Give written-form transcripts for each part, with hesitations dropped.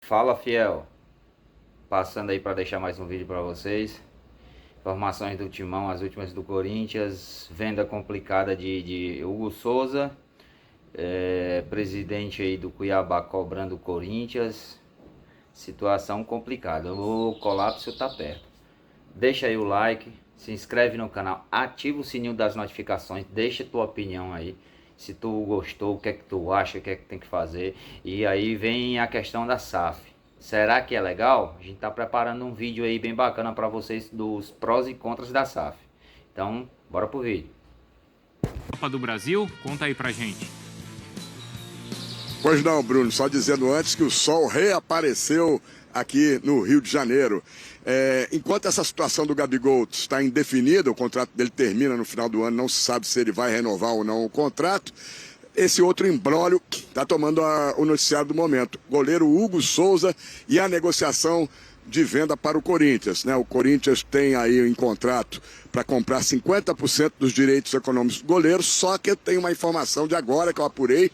Fala, fiel. Passando aí para deixar mais um vídeo para vocês. Informações do Timão, as últimas do Corinthians. Venda complicada de Hugo Souza. Presidente aí do Cuiabá cobrando o Corinthians. Situação complicada. O colapso tá perto. Deixa aí o like, se inscreve no canal, ativa o sininho das notificações, deixa tua opinião aí. Se tu gostou, o que é que tu acha, o que é que tem que fazer. E aí vem a questão da SAF. Será que é legal? A gente tá preparando um vídeo aí bem bacana para vocês dos prós e contras da SAF. Então, bora pro vídeo. Copa do Brasil, conta aí pra gente. Pois não, Bruno, só dizendo antes que o sol reapareceu aqui no Rio de Janeiro. Enquanto essa situação do Gabigol está indefinida, o contrato dele termina no final do ano, não se sabe se ele vai renovar ou não o contrato, esse outro imbróglio está tomando o noticiário do momento. Goleiro Hugo Souza e a negociação de venda para o Corinthians, né? O Corinthians tem aí em contrato para comprar 50% dos direitos econômicos do goleiro, só que eu tenho uma informação de agora que eu apurei.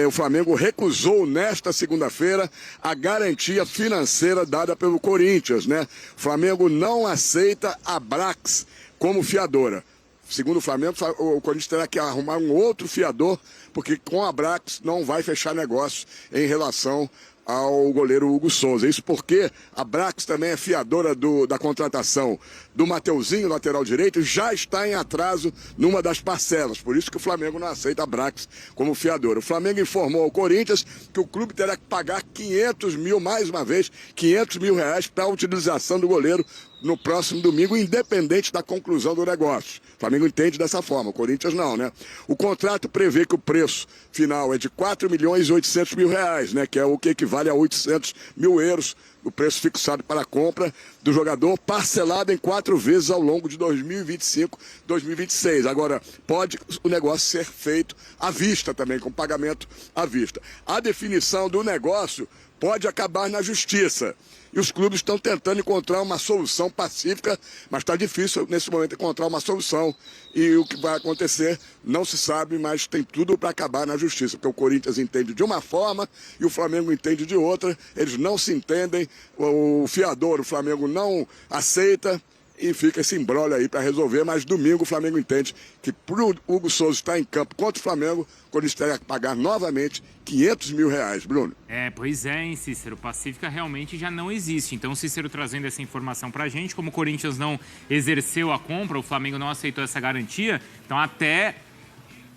O Flamengo recusou nesta segunda-feira a garantia financeira dada pelo Corinthians, né? O Flamengo não aceita a Brax como fiadora. Segundo o Flamengo, o Corinthians terá que arrumar um outro fiador, porque com a Brax não vai fechar negócio em relação ao goleiro Hugo Souza. Isso porque a Brax também é fiadora da contratação do Mateuzinho, lateral direito, já está em atraso numa das parcelas. Por isso que o Flamengo não aceita a Brax como fiadora. O Flamengo informou ao Corinthians que o clube terá que pagar 500 mil, mais uma vez, 500 mil reais para a utilização do goleiro no próximo domingo, independente da conclusão do negócio. O Flamengo entende dessa forma, o Corinthians não, né? O contrato prevê que o preço final é de 4 milhões e 800 mil reais, né? Que é o que equivale a 800 mil euros, o preço fixado para a compra do jogador, parcelado em 4 vezes ao longo de 2025, 2026. Agora, pode o negócio ser feito à vista também, com pagamento à vista. A definição do negócio pode acabar na justiça. E os clubes estão tentando encontrar uma solução pacífica, mas está difícil nesse momento encontrar uma solução. E o que vai acontecer não se sabe, mas tem tudo para acabar na justiça, porque o Corinthians entende de uma forma e o Flamengo entende de outra. Eles não se entendem, o fiador, o Flamengo não aceita. E fica esse imbróglio aí para resolver, mas domingo o Flamengo entende que pro Hugo Souza estar em campo contra o Flamengo, quando eles terem que pagar novamente 500 mil reais, Bruno. Pois é, hein, Cícero, Pacífica realmente já não existe. Então, Cícero trazendo essa informação pra gente, como o Corinthians não exerceu a compra, o Flamengo não aceitou essa garantia, então até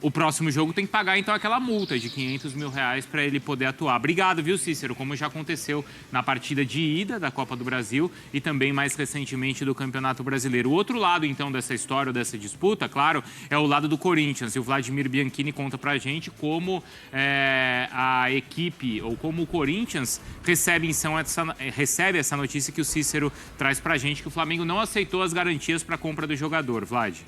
o próximo jogo tem que pagar, então, aquela multa de 500 mil reais para ele poder atuar. Obrigado, viu, Cícero? Como já aconteceu na partida de ida da Copa do Brasil e também, mais recentemente, do Campeonato Brasileiro. O outro lado, então, dessa história, dessa disputa, claro, é o lado do Corinthians. E o Vladimir Bianchini conta pra gente como a equipe, ou como o Corinthians recebe essa notícia que o Cícero traz pra gente, que o Flamengo não aceitou as garantias para a compra do jogador. Vlad.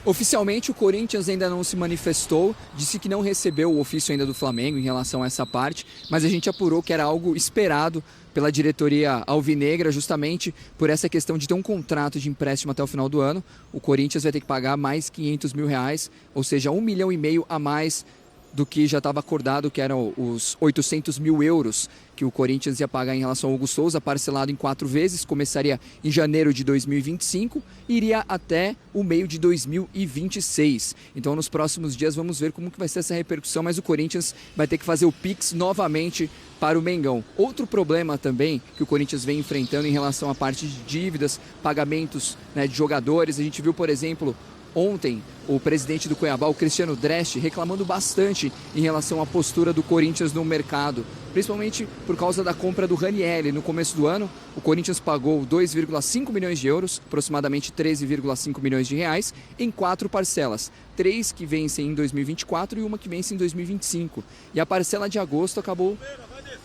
Oficialmente, o Corinthians ainda não se manifestou, disse que não recebeu o ofício ainda do Flamengo em relação a essa parte, mas a gente apurou que era algo esperado pela diretoria alvinegra, justamente por essa questão de ter um contrato de empréstimo até o final do ano. O Corinthians vai ter que pagar mais 500 mil reais, ou seja, 1,5 milhão a mais do que já estava acordado, que eram os 800 mil euros que o Corinthians ia pagar em relação ao Hugo Souza, parcelado em 4 vezes, começaria em janeiro de 2025 e iria até o meio de 2026. Então, nos próximos dias, vamos ver como que vai ser essa repercussão, mas o Corinthians vai ter que fazer o Pix novamente para o Mengão. Outro problema também que o Corinthians vem enfrentando em relação à parte de dívidas, pagamentos, né, de jogadores. A gente viu, por exemplo, ontem, o presidente do Cuiabá, o Cristiano Dresch, reclamando bastante em relação à postura do Corinthians no mercado, principalmente por causa da compra do Ranieri. No começo do ano, o Corinthians pagou 2,5 milhões de euros, aproximadamente 13,5 milhões de reais, em 4 parcelas. 3 que vencem em 2024 e uma que vence em 2025. E a parcela de agosto acabou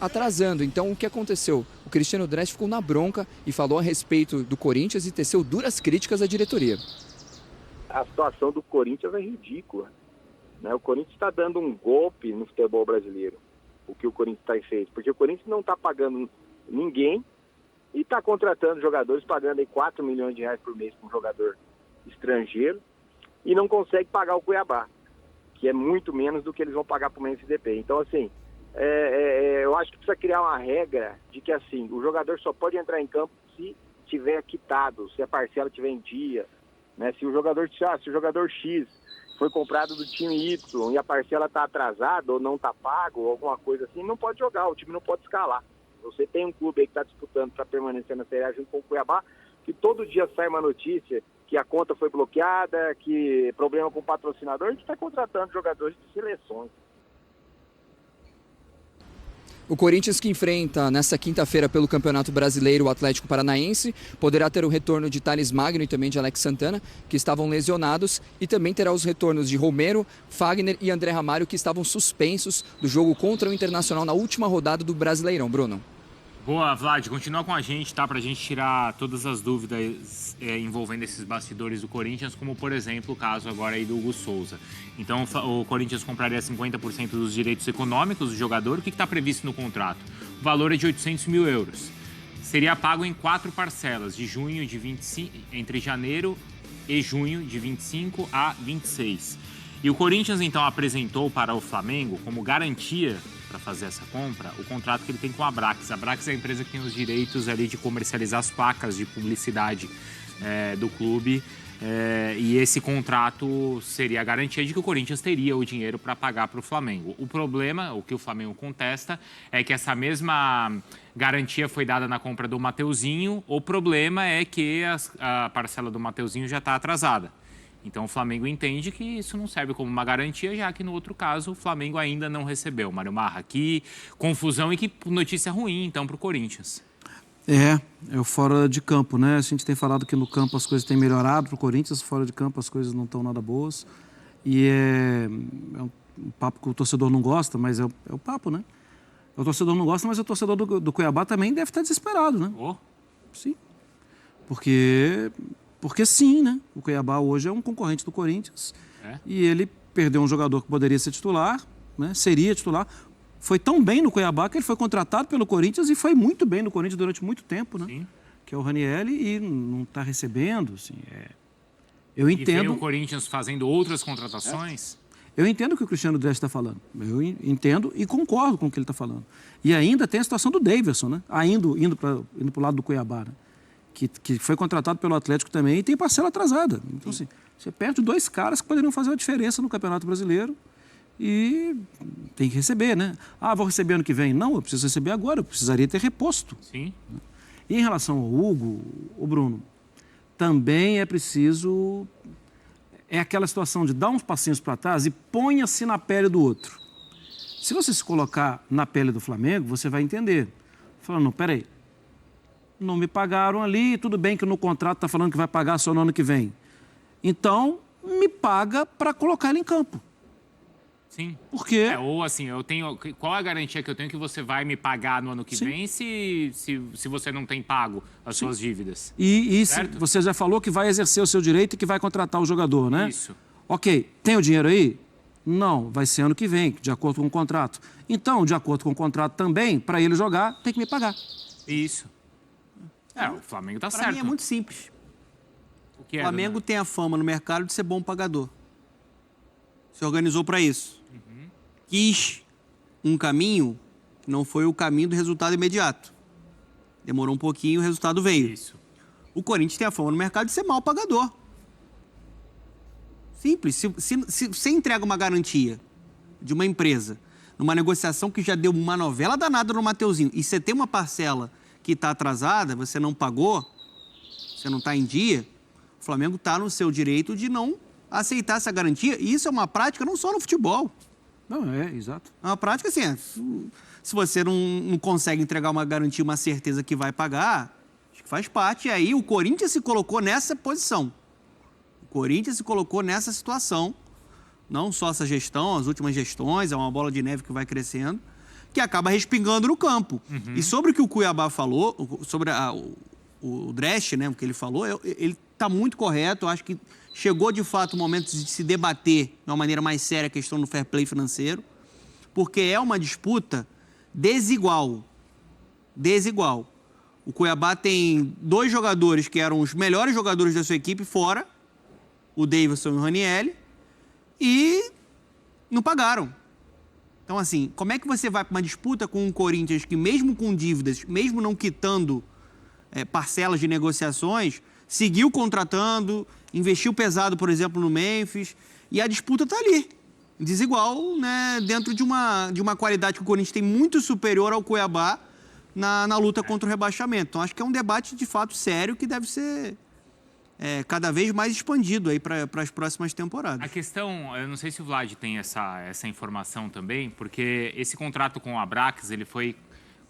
atrasando. Então, o que aconteceu? O Cristiano Dresch ficou na bronca e falou a respeito do Corinthians e teceu duras críticas à diretoria. A situação do Corinthians é ridícula, né? O Corinthians está dando um golpe no futebol brasileiro, o que o Corinthians está feito, porque o Corinthians não está pagando ninguém e está contratando jogadores, pagando aí 4 milhões de reais por mês para um jogador estrangeiro e não consegue pagar o Cuiabá, que é muito menos do que eles vão pagar para o MSDP. Então, assim, eu acho que precisa criar uma regra de que, assim, o jogador só pode entrar em campo se tiver quitado, se a parcela tiver em dia, né? Se o jogador X foi comprado do time Y e a parcela está atrasada ou não está pago, ou alguma coisa assim, não pode jogar, o time não pode escalar. Você tem um clube aí que está disputando para permanecer na Série A junto com o Cuiabá, que todo dia sai uma notícia que a conta foi bloqueada, que problema com o patrocinador, a gente está contratando jogadores de seleções. O Corinthians, que enfrenta nesta quinta-feira pelo Campeonato Brasileiro o Atlético Paranaense, poderá ter o retorno de Thales Magno e também de Alex Santana, que estavam lesionados, e também terá os retornos de Romero, Fagner e André Ramalho, que estavam suspensos do jogo contra o Internacional na última rodada do Brasileirão. Bruno. Boa, Vlad, continua com a gente, tá? Pra gente tirar todas as dúvidas envolvendo esses bastidores do Corinthians, como, por exemplo, o caso agora aí do Hugo Souza. Então, o Corinthians compraria 50% dos direitos econômicos do jogador. O que está previsto no contrato? O valor é de 800 mil euros. Seria pago em 4 parcelas, entre janeiro e junho, de 25 a 26. E o Corinthians, então, apresentou para o Flamengo, como garantia para fazer essa compra, o contrato que ele tem com a Abrax. A Abrax é a empresa que tem os direitos ali de comercializar as placas de publicidade do clube. E esse contrato seria a garantia de que o Corinthians teria o dinheiro para pagar para o Flamengo. O problema, o que o Flamengo contesta, é que essa mesma garantia foi dada na compra do Mateuzinho. O problema é que a parcela do Mateuzinho já está atrasada. Então o Flamengo entende que isso não serve como uma garantia, já que no outro caso o Flamengo ainda não recebeu. Mário Marra, que confusão e que notícia ruim então para o Corinthians. É o fora de campo, né? A gente tem falado que no campo as coisas têm melhorado para o Corinthians, fora de campo as coisas não estão nada boas. E é um papo que o torcedor não gosta, mas é o papo, né? O torcedor não gosta, mas o torcedor do Cuiabá também deve estar desesperado, né? Oh. Sim. Porque sim, né? O Cuiabá hoje é um concorrente do Corinthians e ele perdeu um jogador que poderia ser titular, né? Seria titular. Foi tão bem no Cuiabá que ele foi contratado pelo Corinthians e foi muito bem no Corinthians durante muito tempo, né? Sim. Que é o Ranieri e não está recebendo, assim, Eu entendo... E veio o Corinthians fazendo outras contratações? Eu entendo o que o Cristiano Dresch está falando. Eu entendo e concordo com o que ele está falando. E ainda tem a situação do Daverson, né? Indo para o lado do Cuiabá, né? Que foi contratado pelo Atlético também e tem parcela atrasada. Então, assim, você perde 2 caras que poderiam fazer uma diferença no Campeonato Brasileiro e tem que receber, né? Ah, vou receber ano que vem. Não, eu preciso receber agora, eu precisaria ter reposto. Sim. E em relação ao Hugo, o Bruno, também é preciso... É aquela situação de dar uns passinhos para trás e ponha-se na pele do outro. Se você se colocar na pele do Flamengo, você vai entender. Falando, não, peraí, não me pagaram ali, tudo bem que no contrato está falando que vai pagar só no ano que vem. Então, me paga para colocar ele em campo. Sim. Por quê? Ou assim, qual é a garantia que eu tenho que você vai me pagar no ano que vem se você não tem pago as suas dívidas? E você já falou que vai exercer o seu direito e que vai contratar o jogador, né? Isso. Ok, tem o dinheiro aí? Não, vai ser ano que vem, de acordo com o contrato. Então, de acordo com o contrato também, para ele jogar, tem que me pagar. Isso. O Flamengo tá certo. Para mim é muito simples. O que O Flamengo tem a fama no mercado de ser bom pagador. Se organizou para isso. Quis um caminho que não foi o caminho do resultado imediato. Demorou um pouquinho, o resultado veio. Isso. O Corinthians tem a fama no mercado de ser mau pagador. Simples. Se você entrega uma garantia de uma empresa, numa negociação que já deu uma novela danada no Mateuzinho, e você tem uma parcela que está atrasada, você não pagou, você não está em dia, o Flamengo está no seu direito de não aceitar essa garantia. E isso é uma prática não só no futebol. Não, exato. É uma prática assim, se você não consegue entregar uma garantia, uma certeza que vai pagar, acho que faz parte. E aí o Corinthians se colocou nessa posição. O Corinthians se colocou nessa situação. Não só essa gestão, as últimas gestões, é uma bola de neve que vai crescendo, que acaba respingando no campo. E sobre o que o Cuiabá falou, sobre o Dresch, né, o que ele falou, ele está muito correto. Eu acho que chegou, de fato, o momento de se debater de uma maneira mais séria a questão do fair play financeiro, porque é uma disputa desigual. Desigual. O Cuiabá tem 2 jogadores que eram os melhores jogadores da sua equipe fora, o Daverson e o Ranieri, e não pagaram. Então, assim, como é que você vai para uma disputa com o Corinthians que, mesmo com dívidas, mesmo não quitando parcelas de negociações, seguiu contratando, investiu pesado, por exemplo, no Memphis, e a disputa está ali, desigual, né, dentro de uma qualidade que o Corinthians tem muito superior ao Cuiabá na luta contra o rebaixamento. Então, acho que é um debate, de fato, sério, que deve ser cada vez mais expandido aí para as próximas temporadas. A questão, eu não sei se o Vlad tem essa informação também, porque esse contrato com o Abrax, ele foi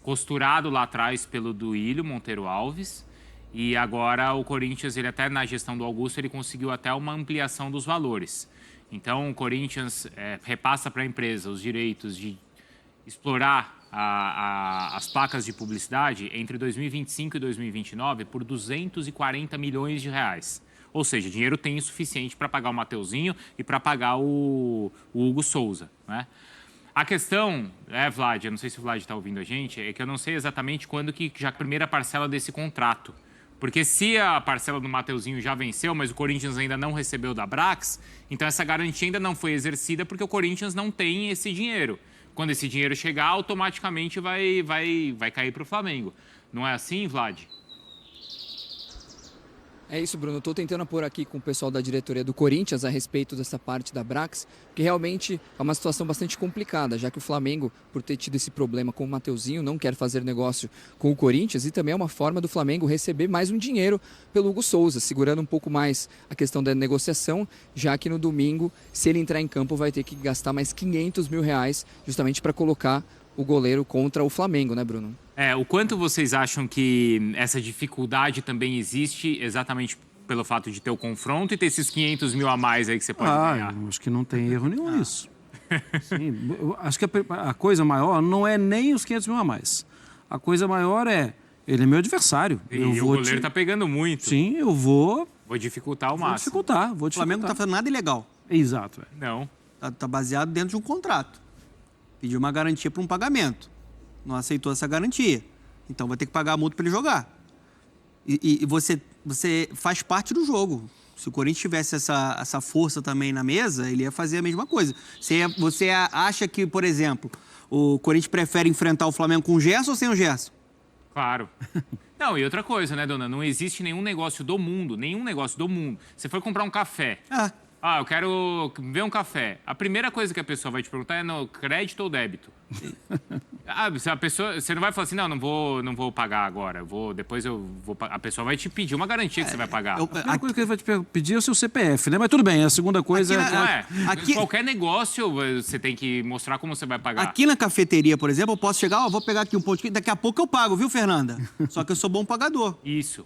costurado lá atrás pelo Duílio Monteiro Alves, e agora o Corinthians, ele até na gestão do Augusto, ele conseguiu até uma ampliação dos valores. Então, o Corinthians repassa para a empresa os direitos de explorar as placas de publicidade entre 2025 e 2029 por 240 milhões de reais. Ou seja, dinheiro tem o suficiente para pagar o Mateuzinho e para pagar o Hugo Souza, né? A questão, Vlad, eu não sei se o Vlad está ouvindo a gente, é que eu não sei exatamente quando que já a primeira parcela desse contrato. Porque se a parcela do Mateuzinho já venceu, mas o Corinthians ainda não recebeu da Abrax, então essa garantia ainda não foi exercida porque o Corinthians não tem esse dinheiro. Quando esse dinheiro chegar, automaticamente vai cair para o Flamengo. Não é assim, Vlad? É isso, Bruno. Estou tentando apor aqui com o pessoal da diretoria do Corinthians a respeito dessa parte da Abrax, que realmente é uma situação bastante complicada, já que o Flamengo, por ter tido esse problema com o Mateuzinho, não quer fazer negócio com o Corinthians, e também é uma forma do Flamengo receber mais um dinheiro pelo Hugo Souza, segurando um pouco mais a questão da negociação, já que no domingo, se ele entrar em campo, vai ter que gastar mais 500 mil reais justamente para colocar o goleiro contra o Flamengo, né, Bruno? O quanto vocês acham que essa dificuldade também existe exatamente pelo fato de ter o confronto e ter esses 500 mil a mais aí que você pode ganhar? Acho que não tem erro nenhum nisso. Sim, acho que a coisa maior não é nem os 500 mil a mais. A coisa maior ele é meu adversário. E o goleiro tá pegando muito. Sim, eu vou dificultar ao máximo. Vou dificultar. O Flamengo não está fazendo nada ilegal. Exato. Não. Está baseado dentro de um contrato. Pediu uma garantia para um pagamento. Não aceitou essa garantia. Então vai ter que pagar a multa para ele jogar. E você faz parte do jogo. Se o Corinthians tivesse essa força também na mesa, ele ia fazer a mesma coisa. Você acha que, por exemplo, o Corinthians prefere enfrentar o Flamengo com o Gerson ou sem o Gerson? Claro. Não, e outra coisa, né, dona? Não existe nenhum negócio do mundo. Você foi comprar um café. Eu quero ver um café. A primeira coisa que a pessoa vai te perguntar é no crédito ou débito. Você não vai falar assim, não vou pagar agora. Depois eu vou pagar. A pessoa vai te pedir uma garantia que você vai pagar. A primeira coisa que ele vai te pedir é o seu CPF, né? Mas tudo bem, a segunda coisa Qualquer negócio você tem que mostrar como você vai pagar. Aqui na cafeteria, por exemplo, eu posso chegar, vou pegar aqui um pão de queijo, daqui a pouco eu pago, viu, Fernanda? Só que eu sou bom pagador. Isso.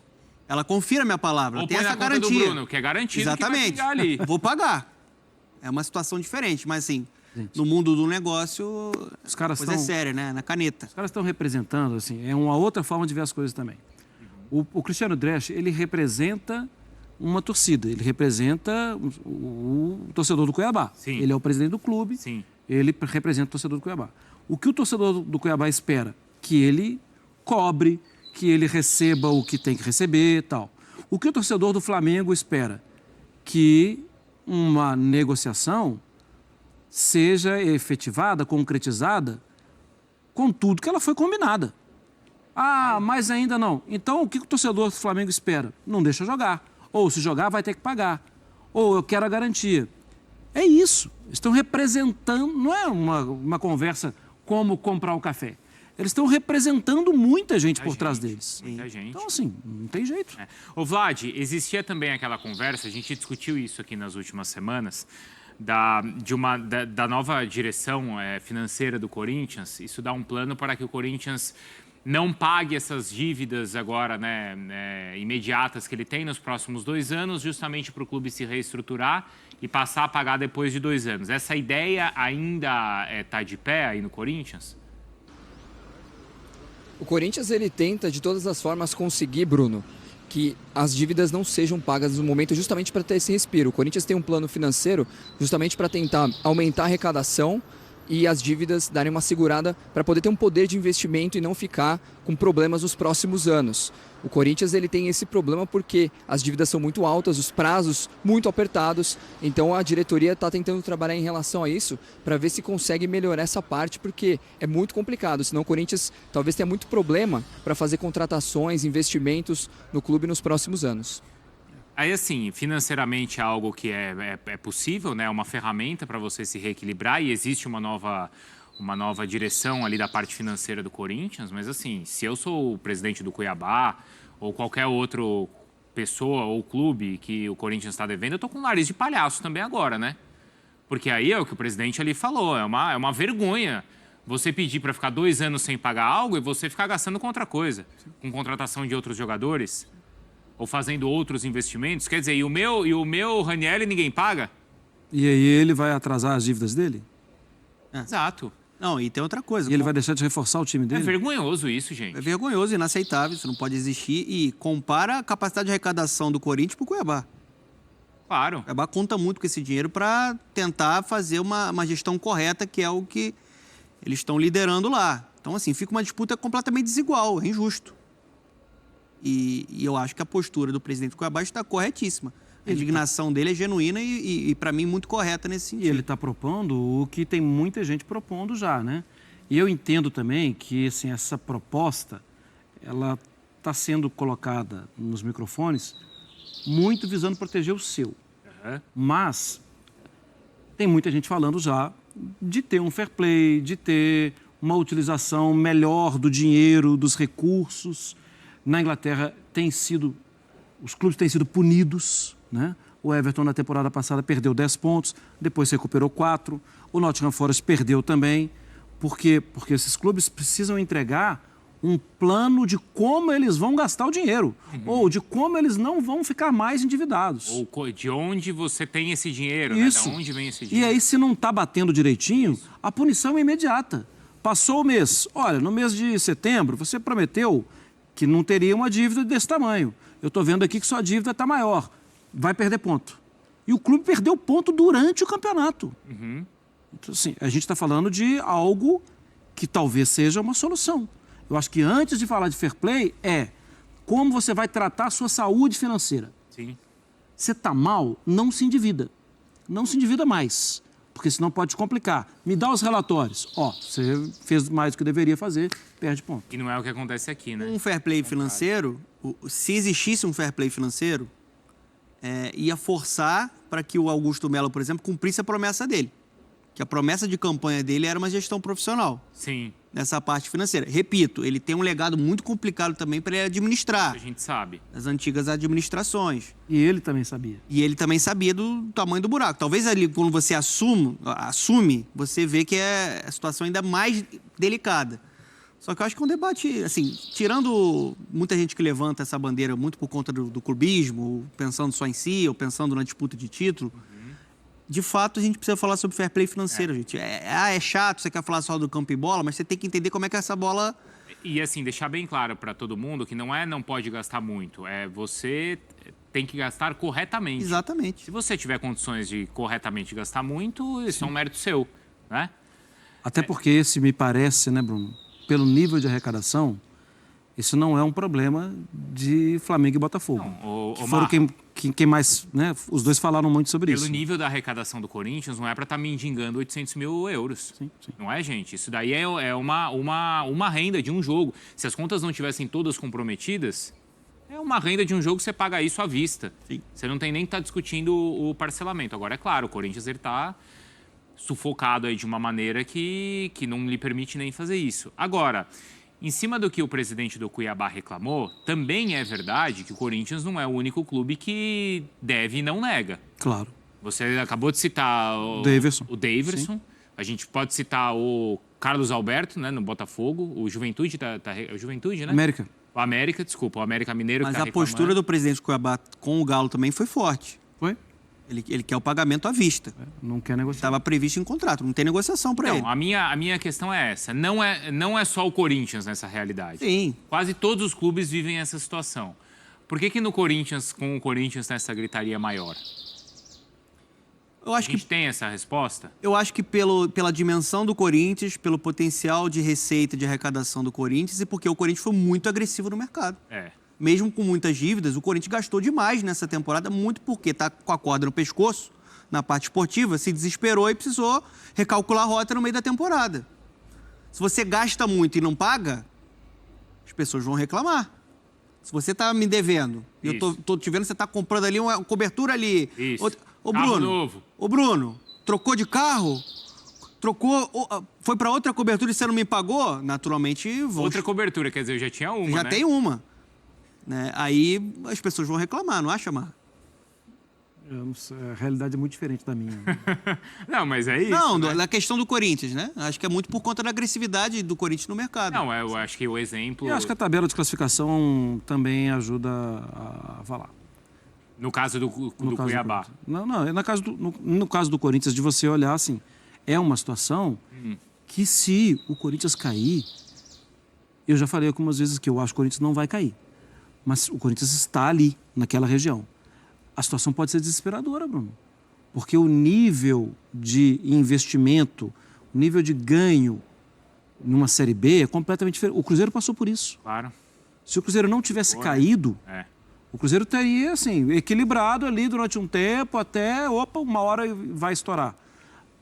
Ela confira a minha palavra, Ou tem põe essa na conta garantia. do Bruno, que é garantido. Exatamente. Que vai chegar ali. Vou pagar. É uma situação diferente, mas assim, no mundo do negócio, os caras coisa é séria, né? Na caneta. Os caras estão representando, assim, é uma outra forma de ver as coisas também. O Cristiano Dresch, ele representa uma torcida, ele representa o torcedor do Cuiabá. Sim. Ele é o presidente do clube, Sim. Ele representa o torcedor do Cuiabá. O que o torcedor do Cuiabá espera? Que ele cobre, que ele receba o que tem que receber e tal. O que o torcedor do Flamengo espera? Que uma negociação seja efetivada, concretizada, com tudo que ela foi combinada. Mas ainda não. Então, o que o torcedor do Flamengo espera? Não deixa jogar. Ou, se jogar, vai ter que pagar. Ou, eu quero a garantia. É isso. Estão representando, não é uma conversa como comprar o café. Eles estão representando muita gente por trás deles. Muita gente. Então, assim, não tem jeito. Ô, Vlad, existia também aquela conversa, a gente discutiu isso aqui nas últimas semanas, da nova direção financeira do Corinthians. Isso dá um plano para que o Corinthians não pague essas dívidas agora, imediatas que ele tem nos próximos 2 anos, justamente para o clube se reestruturar e passar a pagar depois de 2 anos. Essa ideia ainda está de pé aí no Corinthians? O Corinthians, ele tenta de todas as formas conseguir, Bruno, que as dívidas não sejam pagas no momento justamente para ter esse respiro. O Corinthians tem um plano financeiro justamente para tentar aumentar a arrecadação, e as dívidas darem uma segurada para poder ter um poder de investimento e não ficar com problemas nos próximos anos. O Corinthians ele tem esse problema porque as dívidas são muito altas, os prazos muito apertados, então a diretoria está tentando trabalhar em relação a isso para ver se consegue melhorar essa parte, porque é muito complicado, senão o Corinthians talvez tenha muito problema para fazer contratações, investimentos no clube nos próximos anos. Aí, assim, financeiramente é algo que é possível, né? É uma ferramenta para você se reequilibrar e existe uma nova direção ali da parte financeira do Corinthians, mas assim, se eu sou o presidente do Cuiabá ou qualquer outra pessoa ou clube que o Corinthians está devendo, eu tô com um nariz de palhaço também agora, né? Porque aí é o que o presidente ali falou, é uma vergonha você pedir para ficar 2 anos sem pagar algo e você ficar gastando com outra coisa, com contratação de outros jogadores ou fazendo outros investimentos. Quer dizer, e o meu Ranieri ninguém paga? E aí ele vai atrasar as dívidas dele? Exato. Não, e tem outra coisa. E ele vai deixar de reforçar o time É dele? vergonhoso isso, gente. É vergonhoso, inaceitável, isso não pode existir. E compara a capacidade de arrecadação do Corinthians pro Cuiabá. Claro. O Cuiabá conta muito com esse dinheiro para tentar fazer uma gestão correta, que é o que eles estão liderando lá. Então, assim, fica uma disputa completamente desigual, é injusto. E eu acho que a postura do presidente do Cuiabá está corretíssima. A indignação dele é genuína e para mim, muito correta nesse sentido. E ele está propondo o que tem muita gente propondo já, né? E eu entendo também que assim, essa proposta, ela está sendo colocada nos microfones muito visando proteger o seu. Uhum. Mas tem muita gente falando já de ter um fair play, de ter uma utilização melhor do dinheiro, dos recursos. Na Inglaterra os clubes têm sido punidos, né? O Everton na temporada passada perdeu 10 pontos, depois recuperou 4. O Nottingham Forest perdeu também. Por quê? Porque esses clubes precisam entregar um plano de como eles vão gastar o dinheiro, ou de como eles não vão ficar mais endividados. Ou de onde você tem esse dinheiro, Isso. né? De onde vem esse E dinheiro? aí, se não está batendo direitinho, a punição é imediata. Passou o mês. Olha, no mês de setembro, você prometeu que não teria uma dívida desse tamanho. Eu estou vendo aqui que sua dívida está maior. Vai perder ponto. E o clube perdeu ponto durante o campeonato. Então, assim, a gente está falando de algo que talvez seja uma solução. Eu acho que antes de falar de fair play, como você vai tratar a sua saúde financeira. Sim. Você está mal, não se endivida. Não se endivida mais, porque senão pode te complicar. Me dá os relatórios. Você fez mais do que deveria fazer, perde ponto. E não é o que acontece aqui, né? Um fair play financeiro, se existisse um fair play financeiro, ia forçar para que o Augusto Melo, por exemplo, cumprisse a promessa dele. Que a promessa de campanha dele era uma gestão profissional. Sim. Nessa parte financeira. Repito, ele tem um legado muito complicado também para ele administrar. A gente sabe. As antigas administrações. E ele também sabia. E ele também sabia do tamanho do buraco. Talvez ali, quando você assume, você vê que é a situação ainda mais delicada. Só que eu acho que é um debate, assim, tirando muita gente que levanta essa bandeira muito por conta do clubismo, pensando só em si, ou pensando na disputa de título, de fato a gente precisa falar sobre fair play financeiro, gente. É chato, você quer falar só do campo e bola, mas você tem que entender como é que essa bola... E assim, deixar bem claro para todo mundo que não pode gastar muito, você tem que gastar corretamente. Exatamente. Se você tiver condições de corretamente gastar muito, isso é um mérito seu, né? Até porque esse me parece, né, Bruno, pelo nível de arrecadação, isso não é um problema de Flamengo e Botafogo. Não, que foram quem mais, né? Os dois falaram muito sobre isso. Pelo nível da arrecadação do Corinthians, não é para estar mendigando 800 mil euros. Sim. Não é, gente? Isso daí é uma renda de um jogo. Se as contas não tivessem todas comprometidas, é uma renda de um jogo que você paga isso à vista. Sim. Você não tem nem que estar discutindo o parcelamento. Agora, é claro, o Corinthians está sufocado aí de uma maneira que não lhe permite nem fazer isso. Agora, em cima do que o presidente do Cuiabá reclamou, também é verdade que o Corinthians não é o único clube que deve e não nega. Claro. Você acabou de citar o Daverson. Sim. A gente pode citar o Carlos Alberto, né, no Botafogo. O Juventude, o Juventude, né? América. O América, desculpa, o América Mineiro. Mas que tá a postura do presidente do Cuiabá com o Galo também foi forte. Foi? Ele quer o pagamento à vista. Não quer negociar. Estava previsto em contrato, não tem negociação para ele. Não, a minha questão é essa. Não é só o Corinthians nessa realidade. Sim. Quase todos os clubes vivem essa situação. Por que no Corinthians, com o Corinthians, tem essa gritaria maior? A gente tem essa resposta? Eu acho que pela dimensão do Corinthians, pelo potencial de receita e de arrecadação do Corinthians e porque o Corinthians foi muito agressivo no mercado. Mesmo com muitas dívidas, o Corinthians gastou demais nessa temporada, muito porque está com a corda no pescoço, na parte esportiva, se desesperou e precisou recalcular a rota no meio da temporada. Se você gasta muito e não paga, as pessoas vão reclamar. Se você está me devendo, e eu tô te vendo, você está comprando ali uma cobertura ali. Isso. Ô, Carro Bruno, novo. Ô, Bruno, trocou de carro? Foi para outra cobertura e você não me pagou? Naturalmente, Outra cobertura, quer dizer, eu já tinha uma, já tem uma. Né? Aí as pessoas vão reclamar, não acha, Mar? Eu não sei, a realidade é muito diferente da minha. Não, mas é isso. Não, né? na questão do Corinthians, né? Acho que é muito por conta da agressividade do Corinthians no mercado. Não, eu acho que o exemplo... E acho que a tabela de classificação também ajuda a falar. No caso do Cuiabá. No caso do Corinthians, de você olhar assim, é uma situação que se o Corinthians cair, eu já falei algumas vezes que eu acho que o Corinthians não vai cair, mas o Corinthians está ali, naquela região. A situação pode ser desesperadora, Bruno, porque o nível de investimento, o nível de ganho numa Série B é completamente diferente. O Cruzeiro passou por isso. Claro. Se o Cruzeiro não tivesse caído... O Cruzeiro estaria, assim, equilibrado ali durante um tempo até, uma hora vai estourar.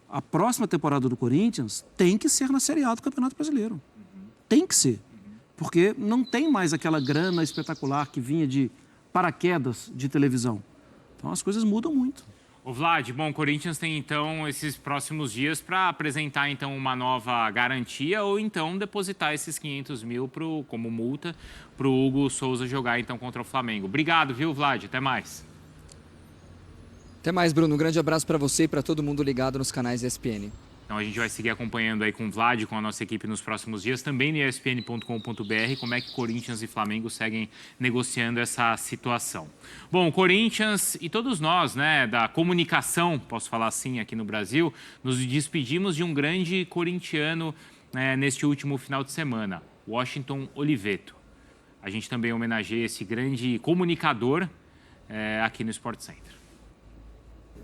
A próxima temporada do Corinthians tem que ser na Série A do Campeonato Brasileiro. Tem que ser. Porque não tem mais aquela grana espetacular que vinha de paraquedas de televisão. Então as coisas mudam muito. Ô Vlad, bom, o Corinthians tem então esses próximos dias para apresentar então uma nova garantia ou então depositar esses 500 mil como multa para o Hugo Souza jogar então contra o Flamengo. Obrigado, viu, Vlad? Até mais. Até mais, Bruno. Um grande abraço para você e para todo mundo ligado nos canais ESPN. Então a gente vai seguir acompanhando aí com o Vlad, com a nossa equipe nos próximos dias, também no espn.com.br, como é que Corinthians e Flamengo seguem negociando essa situação. Bom, o Corinthians e todos nós, né, da comunicação, posso falar assim, aqui no Brasil, nos despedimos de um grande corintiano neste último final de semana, Washington Oliveto. A gente também homenageia esse grande comunicador aqui no Sport Center.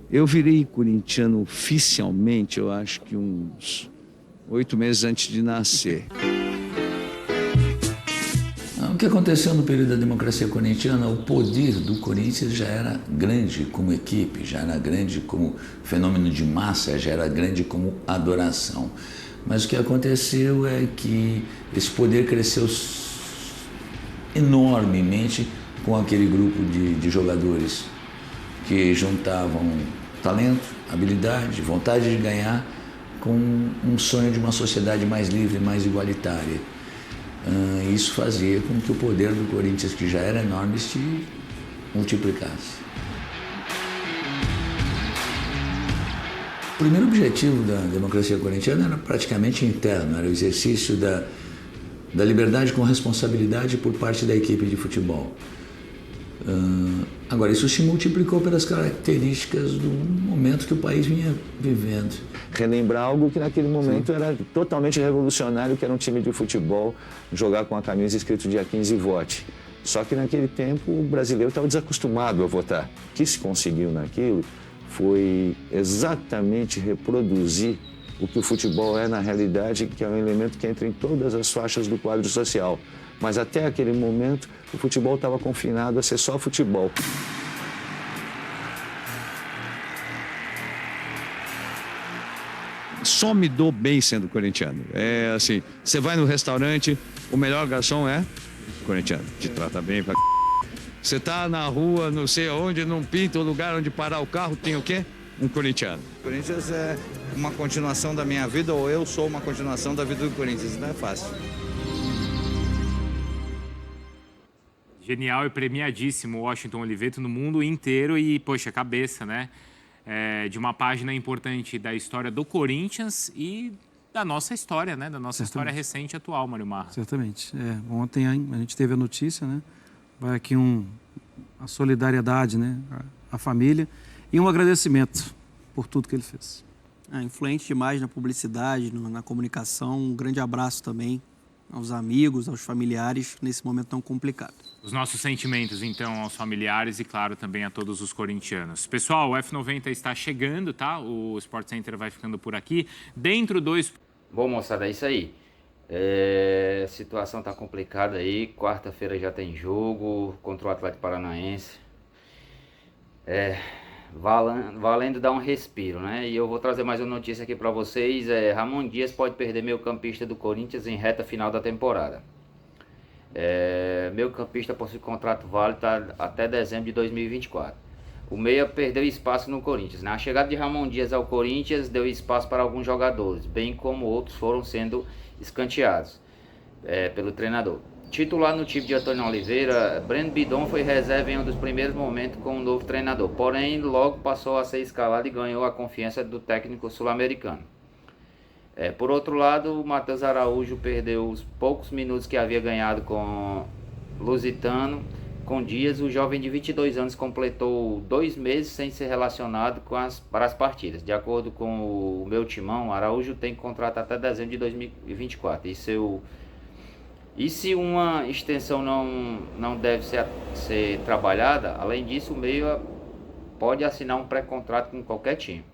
Eu virei corintiano oficialmente, eu acho que uns 8 meses antes de nascer. O que aconteceu no período da democracia corintiana, o poder do Corinthians já era grande como equipe, já era grande como fenômeno de massa, já era grande como adoração. Mas o que aconteceu é que esse poder cresceu enormemente com aquele grupo de jogadores que juntavam talento, habilidade, vontade de ganhar com um sonho de uma sociedade mais livre, mais igualitária. Isso fazia com que o poder do Corinthians, que já era enorme, se multiplicasse. O primeiro objetivo da democracia corintiana era praticamente interno, era o exercício da liberdade com responsabilidade por parte da equipe de futebol. Agora, isso se multiplicou pelas características do momento que o país vinha vivendo. Relembrar algo que naquele momento era totalmente revolucionário, que era um time de futebol jogar com a camisa escrito dia 15 vote. Só que naquele tempo o brasileiro estava desacostumado a votar. O que se conseguiu naquilo foi exatamente reproduzir o que o futebol é na realidade, que é um elemento que entra em todas as faixas do quadro social. Mas até aquele momento, o futebol estava confinado a ser só futebol. Só me dou bem sendo corintiano. É assim, você vai no restaurante, o melhor garçom é corintiano. Te trata bem pra... Você tá na rua, não sei aonde, num pinto, o lugar onde parar o carro, tem o quê? Um corintiano. O Corinthians é uma continuação da minha vida, ou eu sou uma continuação da vida do Corinthians. Não é fácil. Genial e premiadíssimo o Washington Oliveto no mundo inteiro e, poxa, cabeça, né? De uma página importante da história do Corinthians e da nossa história, né? Da nossa história recente e atual, Mário Marra. Certamente. Ontem a gente teve a notícia, né? Vai aqui a solidariedade, né? A família e um agradecimento por tudo que ele fez. Influente demais na publicidade, na comunicação. Um grande abraço também. aos amigos, aos familiares nesse momento tão complicado. Os nossos sentimentos, então, aos familiares e, claro, também a todos os corintianos. Pessoal, o F90 está chegando, tá? O Sport Center vai ficando por aqui. Dentro do... Bom, moçada, é isso aí. A situação tá complicada aí. Quarta-feira já tem jogo contra o Atlético Paranaense. Valendo dar um respiro, né? E eu vou trazer mais uma notícia aqui para vocês. Ramon Dias pode perder meio-campista do Corinthians em reta final da temporada. Meio-campista possui contrato válido até dezembro de 2024. O meia perdeu espaço no Corinthians, né? A chegada de Ramon Dias ao Corinthians deu espaço para alguns jogadores, bem como outros foram sendo escanteados pelo treinador. Titular no time de Antônio Oliveira, Breno Bidon foi reserva em um dos primeiros momentos com o novo treinador, porém logo passou a ser escalado e ganhou a confiança do técnico sul-americano. Por outro lado, o Matheus Araújo perdeu os poucos minutos que havia ganhado com Lusitano. Com Dias, o jovem de 22 anos completou 2 meses sem ser relacionado para as partidas. De acordo com o meu timão, Araújo tem contrato até dezembro de 2024. E se uma extensão não deve ser trabalhada, além disso, o meia pode assinar um pré-contrato com qualquer time.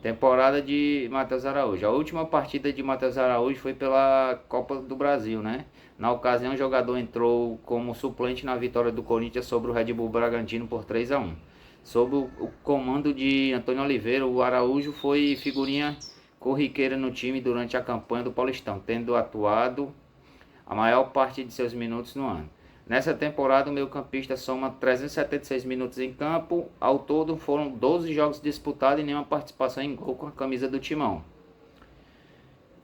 Temporada de Matheus Araújo. A última partida de Matheus Araújo foi pela Copa do Brasil, né? Na ocasião, o jogador entrou como suplente na vitória do Corinthians sobre o Red Bull Bragantino por 3-1. Sob o comando de Antônio Oliveira, o Araújo foi figurinha corriqueira no time durante a campanha do Paulistão, tendo atuado a maior parte de seus minutos no ano. Nessa temporada, o meio-campista soma 376 minutos em campo. Ao todo, foram 12 jogos disputados e nenhuma participação em gol com a camisa do Timão.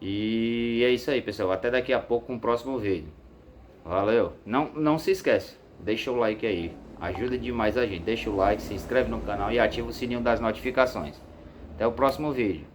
E é isso aí, pessoal. Até daqui a pouco com o próximo vídeo. Valeu. Não se esquece, deixa o like aí. Ajuda demais a gente. Deixa o like, se inscreve no canal e ativa o sininho das notificações. Até o próximo vídeo.